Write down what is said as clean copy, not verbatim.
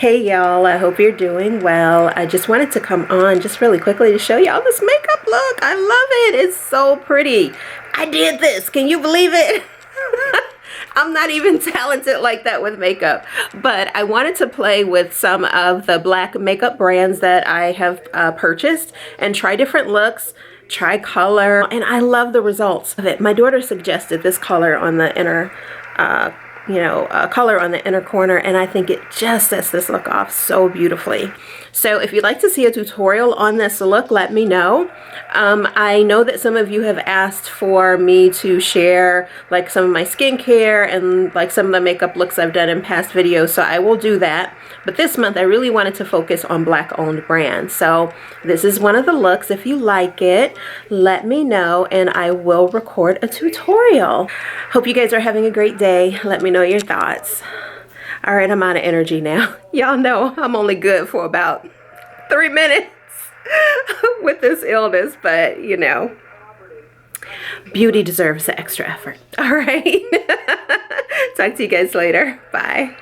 Hey y'all, I hope you're doing well. I just wanted to come on just really quickly to show y'all this makeup look. I love it. It's so pretty. I did this. Can you believe it? I'm not even talented like that with makeup, but I wanted to play with some of the black makeup brands that I have purchased and try different looks, try color, and I love the results of it. My daughter suggested this color on the inner color on the inner corner, and I think it just sets this look off so beautifully. So if you'd like to see a tutorial on this look, let me know. I know that some of you have asked for me to share like some of my skincare and like some of the makeup looks I've done in past videos, so I will do that. But this month I really wanted to focus on black owned brands. So this is one of the looks. If you like it, let me know and I will record a tutorial. Hope you guys are having a great day. Let me know your thoughts. All right, I'm out of energy now. Y'all know I'm only good for about 3 minutes with this illness, but you know, beauty deserves the extra effort. All right. Talk to you guys later. Bye.